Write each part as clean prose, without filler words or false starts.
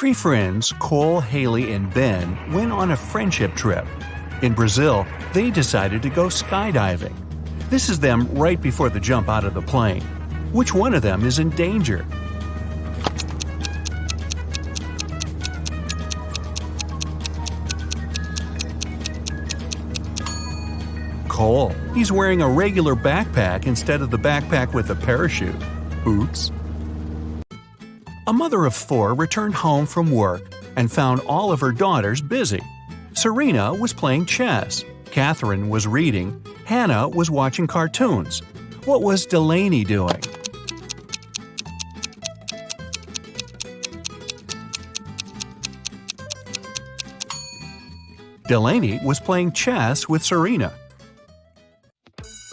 Three friends, Cole, Haley, and Ben, went on a friendship trip. In Brazil, they decided to go skydiving. This is them right before the jump out of the plane. Which one of them is in danger? Cole. He's wearing a regular backpack instead of the backpack with a parachute. Oops. A mother of 4 returned home from work and found all of her daughters busy. Serena was playing chess. Catherine was reading. Hannah was watching cartoons. What was Delaney doing? Delaney was playing chess with Serena.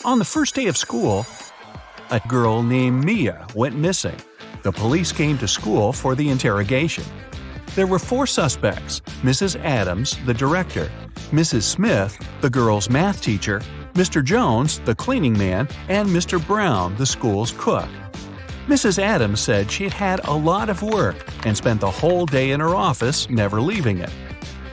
On the first day of school, a girl named Mia went missing. The police came to school for the interrogation. There were 4 suspects: Mrs. Adams, the director; Mrs. Smith, the girl's math teacher; Mr. Jones, the cleaning man; and Mr. Brown, the school's cook. Mrs. Adams said she'd had a lot of work and spent the whole day in her office, never leaving it.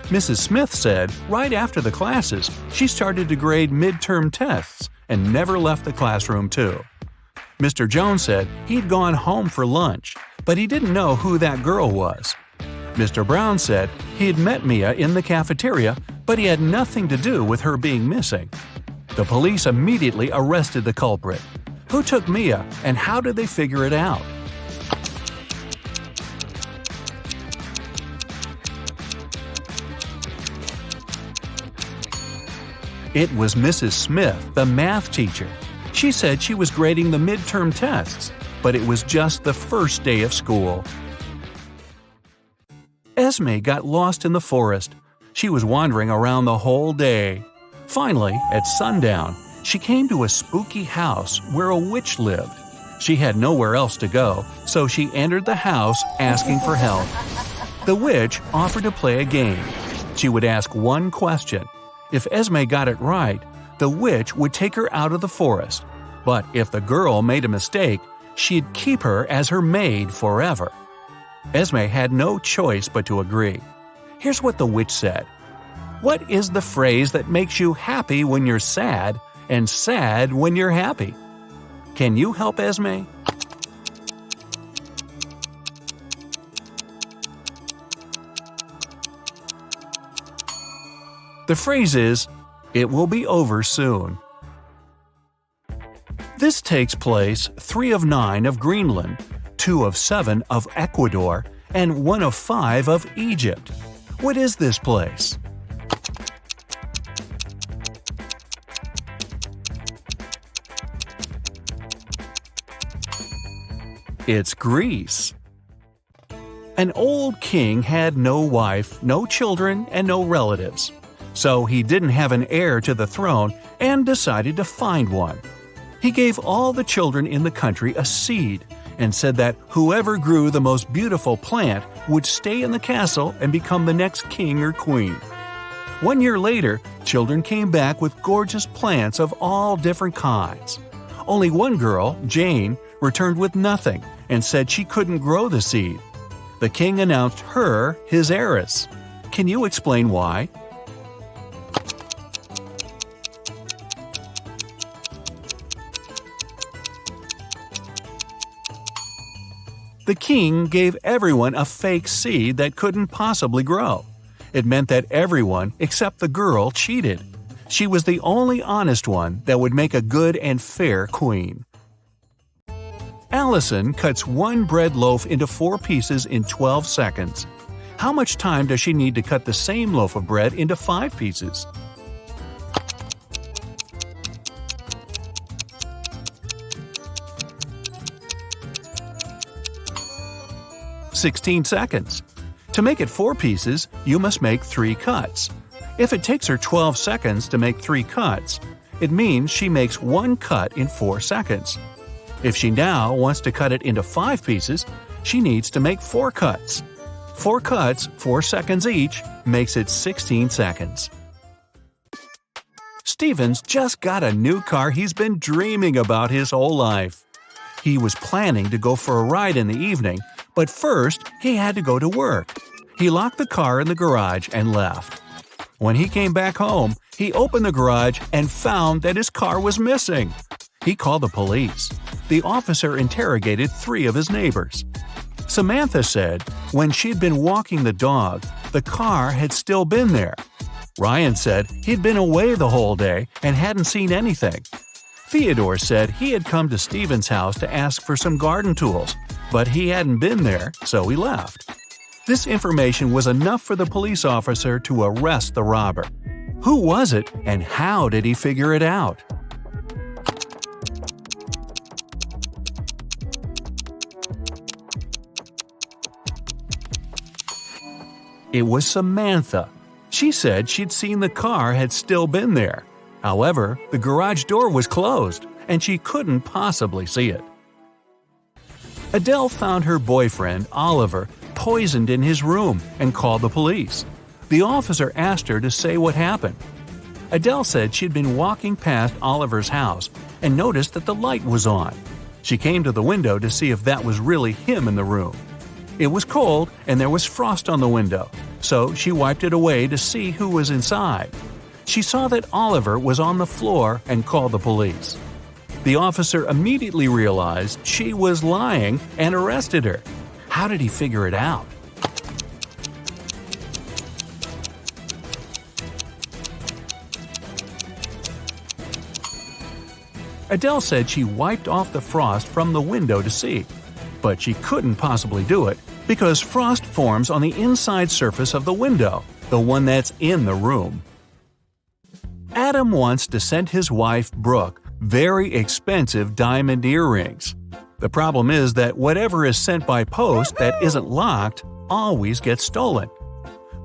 Mrs. Smith said right after the classes, she started to grade midterm tests and never left the classroom too. Mr. Jones said he'd gone home for lunch, but he didn't know who that girl was. Mr. Brown said he had met Mia in the cafeteria, but he had nothing to do with her being missing. The police immediately arrested the culprit. Who took Mia, and how did they figure it out? It was Mrs. Smith, the math teacher. She said she was grading the midterm tests, but it was just the first day of school. Esme got lost in the forest. She was wandering around the whole day. Finally, at sundown, she came to a spooky house where a witch lived. She had nowhere else to go, so she entered the house asking for help. The witch offered to play a game. She would ask one question. If Esme got it right, the witch would take her out of the forest. But if the girl made a mistake, she'd keep her as her maid forever. Esme had no choice but to agree. Here's what the witch said. What is the phrase that makes you happy when you're sad and sad when you're happy? Can you help Esme? The phrase is, "It will be over soon." This takes place 3 of 9 of Greenland, 2 of 7 of Ecuador, and 1 of 5 of Egypt. What is this place? It's Greece. An old king had no wife, no children, and no relatives. So he didn't have an heir to the throne and decided to find one. He gave all the children in the country a seed and said that whoever grew the most beautiful plant would stay in the castle and become the next king or queen. 1 year later, children came back with gorgeous plants of all different kinds. Only one girl, Jane, returned with nothing and said she couldn't grow the seed. The king announced her his heiress. Can you explain why? The king gave everyone a fake seed that couldn't possibly grow. It meant that everyone except the girl cheated. She was the only honest one that would make a good and fair queen. Allison cuts 1 bread loaf into 4 pieces in 12 seconds. How much time does she need to cut the same loaf of bread into 5 pieces? "16 seconds. To make it 4 pieces, you must make 3 cuts. If it takes her 12 seconds to make 3 cuts, it means she makes 1 cut in 4 seconds. If she now wants to cut it into 5 pieces, she needs to make 4 cuts. 4 cuts, 4 seconds each, makes it 16 seconds. Steven's just got a new car he's been dreaming about his whole life. He was planning to go for a ride in the evening, but first he had to go to work. He locked the car in the garage and left. When he came back home, he opened the garage and found that his car was missing. He called the police. The officer interrogated 3 of his neighbors. Samantha said when she'd been walking the dog, the car had still been there. Ryan said he'd been away the whole day and hadn't seen anything. Theodore said he had come to Stephen's house to ask for some garden tools, but he hadn't been there, so he left. This information was enough for the police officer to arrest the robber. Who was it, and how did he figure it out? It was Samantha. She said she'd seen the car had still been there. However, the garage door was closed, and she couldn't possibly see it. Adele found her boyfriend, Oliver, poisoned in his room and called the police. The officer asked her to say what happened. Adele said she'd been walking past Oliver's house and noticed that the light was on. She came to the window to see if that was really him in the room. It was cold and there was frost on the window, so she wiped it away to see who was inside. She saw that Oliver was on the floor and called the police. The officer immediately realized she was lying and arrested her. How did he figure it out? Adele said she wiped off the frost from the window to see, but she couldn't possibly do it because frost forms on the inside surface of the window, the one that's in the room. Adam wants to send his wife, Brooke, very expensive diamond earrings. The problem is that whatever is sent by post that isn't locked always gets stolen.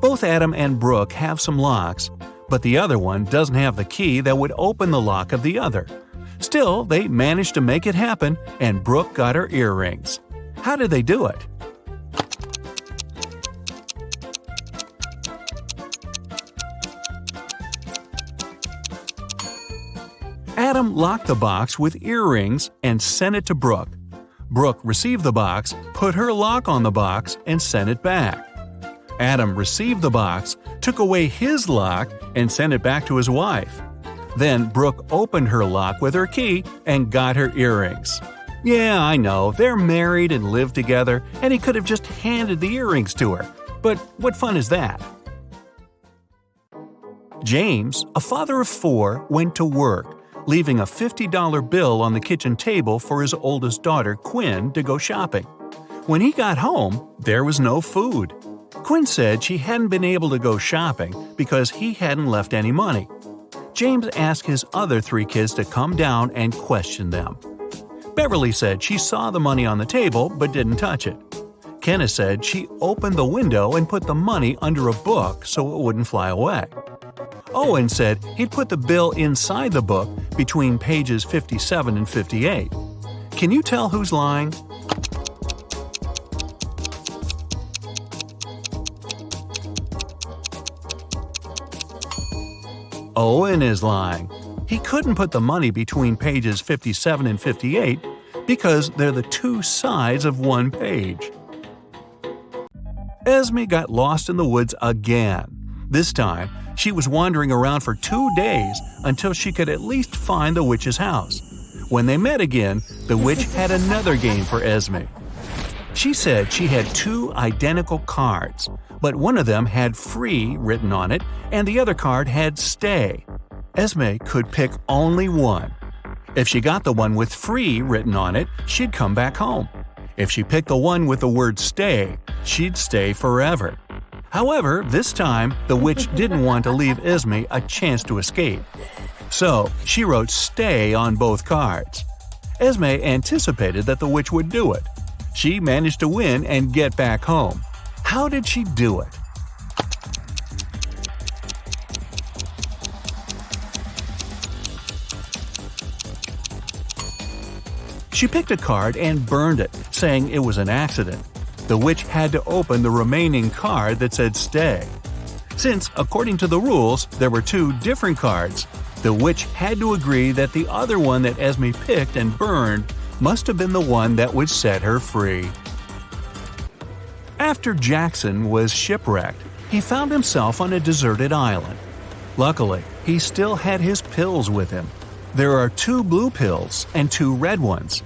Both Adam and Brooke have some locks, but the other one doesn't have the key that would open the lock of the other. Still, they managed to make it happen, and Brooke got her earrings. How did they do it? Adam locked the box with earrings and sent it to Brooke. Brooke received the box, put her lock on the box, and sent it back. Adam received the box, took away his lock, and sent it back to his wife. Then Brooke opened her lock with her key and got her earrings. Yeah, I know, they're married and live together, and he could have just handed the earrings to her. But what fun is that? James, a father of 4, went to work, leaving a $50 bill on the kitchen table for his oldest daughter, Quinn, to go shopping. When he got home, there was no food. Quinn said she hadn't been able to go shopping because he hadn't left any money. James asked his other 3 kids to come down and question them. Beverly said she saw the money on the table but didn't touch it. Kenneth said she opened the window and put the money under a book so it wouldn't fly away. Owen said he'd put the bill inside the book between pages 57 and 58. Can you tell who's lying? Owen is lying. He couldn't put the money between pages 57 and 58 because they're the 2 sides of one page. Esme got lost in the woods again. This time, she was wandering around for 2 days until she could at least find the witch's house. When they met again, the witch had another game for Esme. She said she had 2 identical cards, but one of them had free written on it and the other card had stay. Esme could pick only one. If she got the one with free written on it, she'd come back home. If she picked the one with the word stay, she'd stay forever. However, this time, the witch didn't want to leave Esme a chance to escape. So, she wrote stay on both cards. Esme anticipated that the witch would do it. She managed to win and get back home. How did she do it? She picked a card and burned it, saying it was an accident. The witch had to open the remaining card that said stay. Since, according to the rules, there were 2 different cards, the witch had to agree that the other one that Esme picked and burned must have been the one that would set her free. After Jackson was shipwrecked, he found himself on a deserted island. Luckily, he still had his pills with him. There are 2 blue pills and 2 red ones.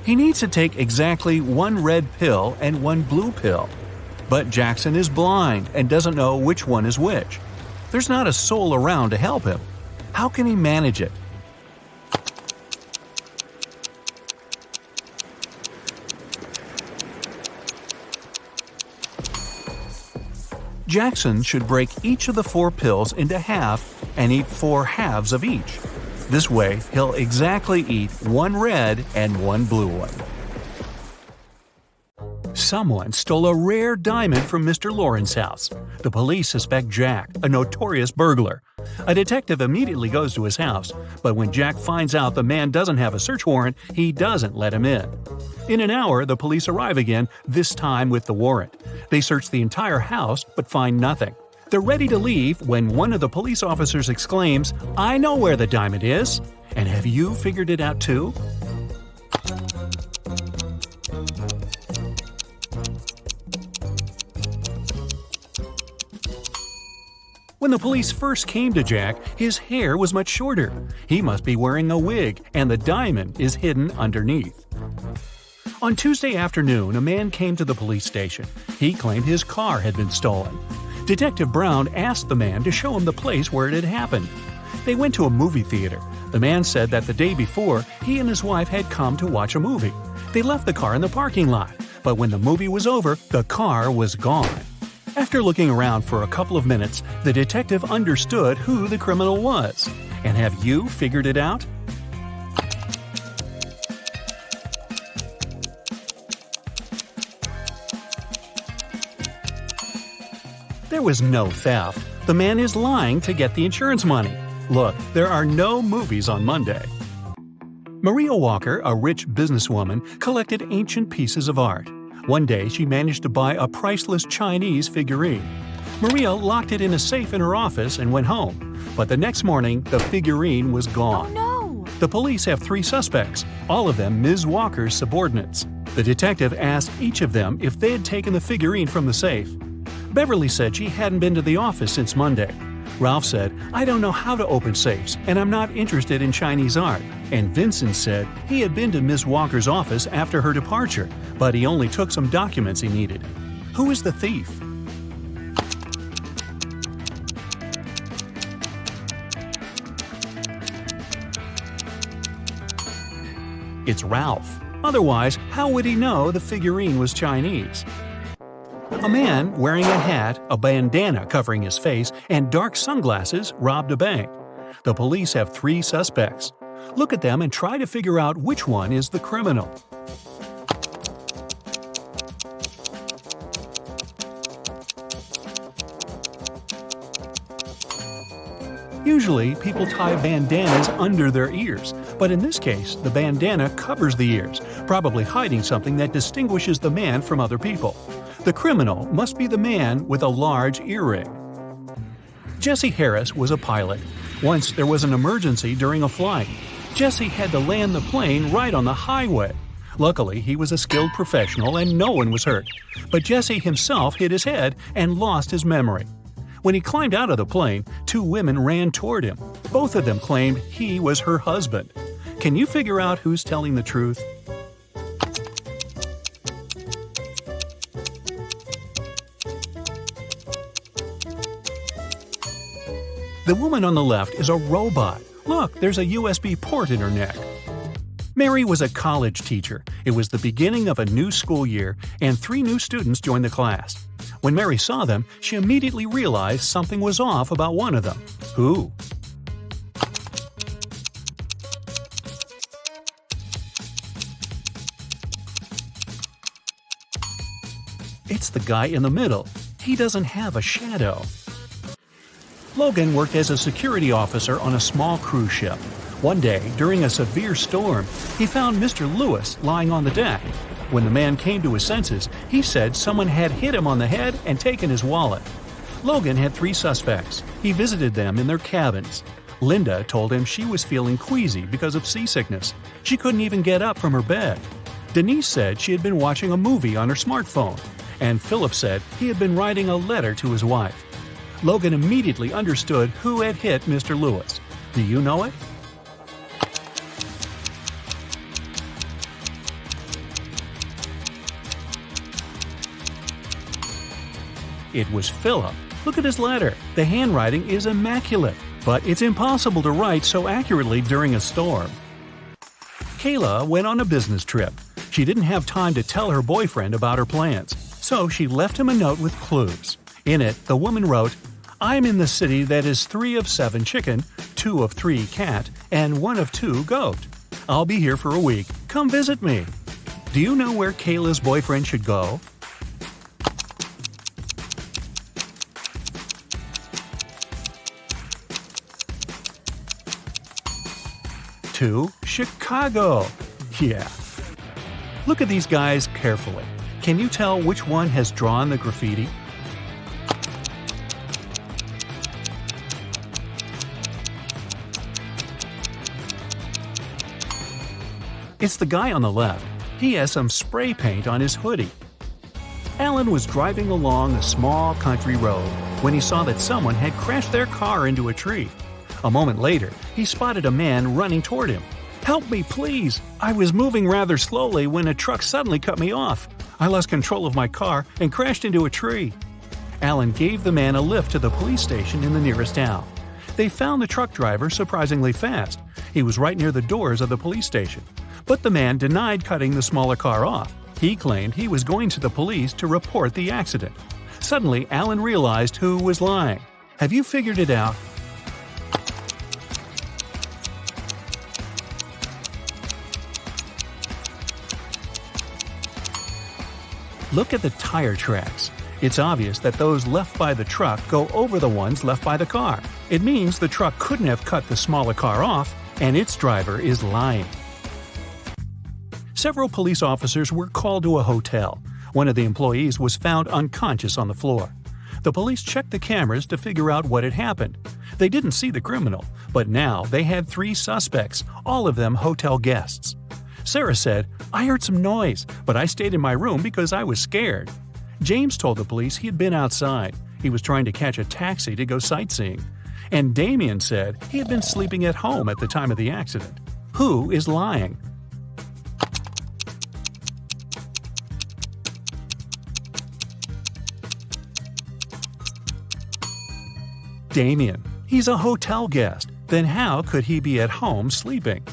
He needs to take exactly 1 red pill and 1 blue pill. But Jackson is blind and doesn't know which one is which. There's not a soul around to help him. How can he manage it? Jackson should break each of the 4 pills into half and eat 4 halves of each. This way, he'll exactly eat 1 red and 1 blue one. Someone stole a rare diamond from Mr. Lauren's house. The police suspect Jack, a notorious burglar. A detective immediately goes to his house, but when Jack finds out the man doesn't have a search warrant, he doesn't let him in. In an hour, the police arrive again, this time with the warrant. They search the entire house but find nothing. They're ready to leave when one of the police officers exclaims, "I know where the diamond is! And have you figured it out too?" When the police first came to Jack, his hair was much shorter. He must be wearing a wig, and the diamond is hidden underneath. On Tuesday afternoon, a man came to the police station. He claimed his car had been stolen. Detective Brown asked the man to show him the place where it had happened. They went to a movie theater. The man said that the day before, he and his wife had come to watch a movie. They left the car in the parking lot, but when the movie was over, the car was gone. After looking around for a couple of minutes, the detective understood who the criminal was. And have you figured it out? There was no theft. The man is lying to get the insurance money. Look, there are no movies on Monday. Maria Walker, a rich businesswoman, collected ancient pieces of art. One day, she managed to buy a priceless Chinese figurine. Maria locked it in a safe in her office and went home. But the next morning, the figurine was gone. Oh no! The police have 3 suspects, all of them Ms. Walker's subordinates. The detective asked each of them if they had taken the figurine from the safe. Beverly said she hadn't been to the office since Monday. Ralph said, "I don't know how to open safes, and I'm not interested in Chinese art." And Vincent said he had been to Ms. Walker's office after her departure, but he only took some documents he needed. Who is the thief? It's Ralph. Otherwise, how would he know the figurine was Chinese? A man wearing a hat, a bandana covering his face, and dark sunglasses robbed a bank. The police have 3 suspects. Look at them and try to figure out which one is the criminal. Usually, people tie bandanas under their ears, but in this case, the bandana covers the ears, probably hiding something that distinguishes the man from other people. The criminal must be the man with a large earring. Jesse Harris was a pilot. Once there was an emergency during a flight. Jesse had to land the plane right on the highway. Luckily, he was a skilled professional and no one was hurt. But Jesse himself hit his head and lost his memory. When he climbed out of the plane, 2 women ran toward him. Both of them claimed he was her husband. Can you figure out who's telling the truth? The woman on the left is a robot. Look, there's a USB port in her neck. Mary was a college teacher. It was the beginning of a new school year, and 3 new students joined the class. When Mary saw them, she immediately realized something was off about one of them. Who? It's the guy in the middle. He doesn't have a shadow. Logan worked as a security officer on a small cruise ship. One day, during a severe storm, he found Mr. Lewis lying on the deck. When the man came to his senses, he said someone had hit him on the head and taken his wallet. Logan had 3 suspects. He visited them in their cabins. Linda told him she was feeling queasy because of seasickness. She couldn't even get up from her bed. Denise said she had been watching a movie on her smartphone. and Philip said he had been writing a letter to his wife. Logan immediately understood who had hit Mr. Lewis. Do you know it? It was Philip. Look at his letter. The handwriting is immaculate, but it's impossible to write so accurately during a storm. Kayla went on a business trip. She didn't have time to tell her boyfriend about her plans, so she left him a note with clues. In it, the woman wrote, "I'm in the city that is 3 of 7 chicken, 2 of 3 cat, and 1 of 2 goat. I'll be here for a week. Come visit me." Do you know where Kayla's boyfriend should go? To Chicago. Yeah. Look at these guys carefully. Can you tell which one has drawn the graffiti? It's the guy on the left. He has some spray paint on his hoodie. Alan was driving along a small country road when he saw that someone had crashed their car into a tree. A moment later, he spotted a man running toward him. "Help me, please! I was moving rather slowly when a truck suddenly cut me off. I lost control of my car and crashed into a tree." Alan gave the man a lift to the police station in the nearest town. They found the truck driver surprisingly fast. He was right near the doors of the police station. But the man denied cutting the smaller car off. He claimed he was going to the police to report the accident. Suddenly, Alan realized who was lying. Have you figured it out? Look at the tire tracks. It's obvious that those left by the truck go over the ones left by the car. It means the truck couldn't have cut the smaller car off, and its driver is lying. Several police officers were called to a hotel. One of the employees was found unconscious on the floor. The police checked the cameras to figure out what had happened. They didn't see the criminal, but now they had 3 suspects, all of them hotel guests. Sarah said, "I heard some noise, but I stayed in my room because I was scared." James told the police he had been outside. He was trying to catch a taxi to go sightseeing. And Damien said he had been sleeping at home at the time of the accident. Who is lying? Damien. He's a hotel guest. Then how could he be at home sleeping?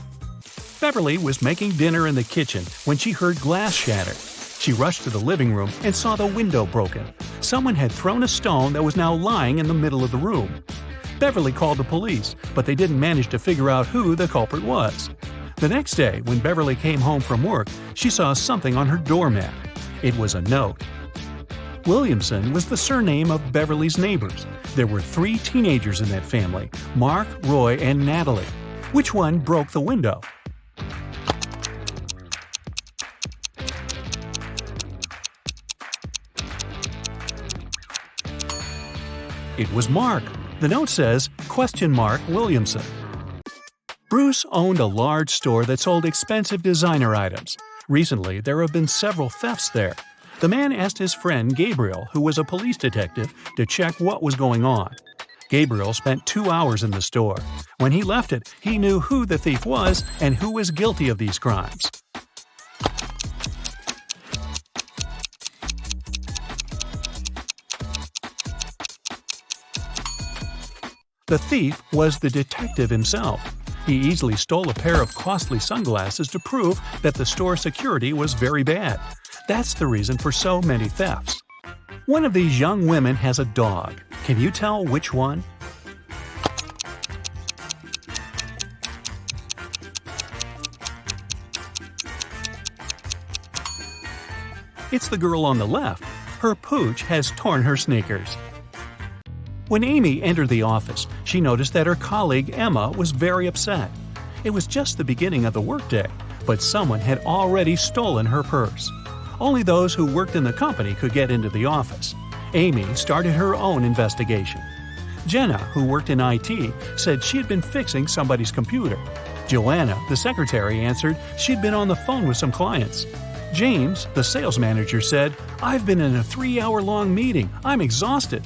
Beverly was making dinner in the kitchen when she heard glass shatter. She rushed to the living room and saw the window broken. Someone had thrown a stone that was now lying in the middle of the room. Beverly called the police, but they didn't manage to figure out who the culprit was. The next day, when Beverly came home from work, she saw something on her doormat. It was a note. Williamson was the surname of Beverly's neighbors. There were 3 teenagers in that family, Mark, Roy, and Natalie. Which one broke the window? It was Mark. The note says, Williamson. Bruce owned a large store that sold expensive designer items. Recently, there have been several thefts there. The man asked his friend Gabriel, who was a police detective, to check what was going on. Gabriel spent 2 hours in the store. When he left it, he knew who the thief was and who was guilty of these crimes. The thief was the detective himself. He easily stole a pair of costly sunglasses to prove that the store security was very bad. That's the reason for so many thefts. One of these young women has a dog. Can you tell which one? It's the girl on the left. Her pooch has torn her sneakers. When Amy entered the office, she noticed that her colleague Emma was very upset. It was just the beginning of the workday, but someone had already stolen her purse. Only those who worked in the company could get into the office. Amy started her own investigation. Jenna, who worked in IT, said she had been fixing somebody's computer. Joanna, the secretary, answered she'd been on the phone with some clients. James, the sales manager, said, "I've been in a 3-hour-long meeting. I'm exhausted."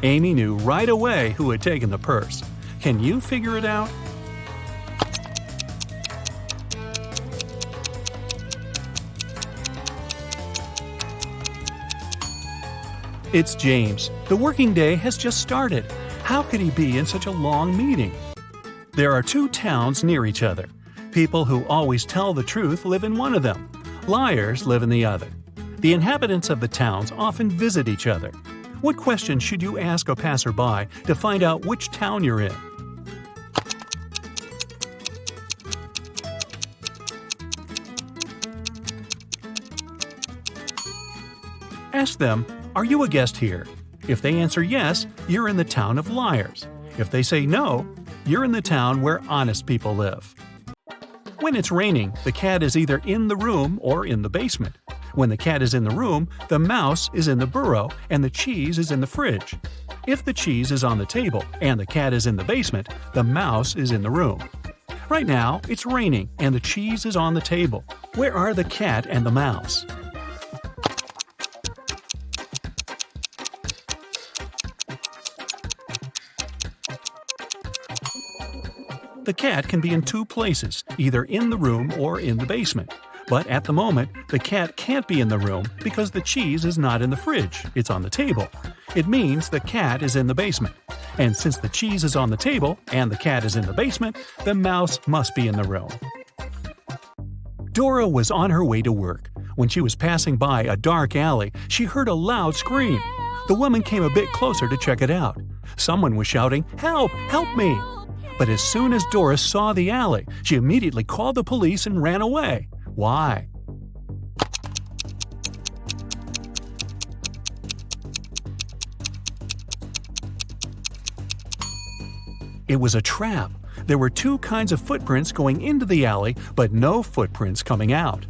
Amy knew right away who had taken the purse. Can you figure it out? It's James. The working day has just started. How could he be in such a long meeting? There are 2 towns near each other. People who always tell the truth live in one of them. Liars live in the other. The inhabitants of the towns often visit each other. What question should you ask a passerby to find out which town you're in? Ask them, "Are you a guest here?" If they answer yes, you're in the town of liars. If they say no, you're in the town where honest people live. When it's raining, the cat is either in the room or in the basement. When the cat is in the room, the mouse is in the burrow and the cheese is in the fridge. If the cheese is on the table and the cat is in the basement, the mouse is in the room. Right now, it's raining and the cheese is on the table. Where are the cat and the mouse? The cat can be in 2 places, either in the room or in the basement. But at the moment, the cat can't be in the room because the cheese is not in the fridge, it's on the table. It means the cat is in the basement. And since the cheese is on the table and the cat is in the basement, the mouse must be in the room. Dora was on her way to work. When she was passing by a dark alley, she heard a loud scream. The woman came a bit closer to check it out. Someone was shouting, "Help! Help me!" But as soon as Dora saw the alley, she immediately called the police and ran away. Why? It was a trap. There were 2 kinds of footprints going into the alley, but no footprints coming out.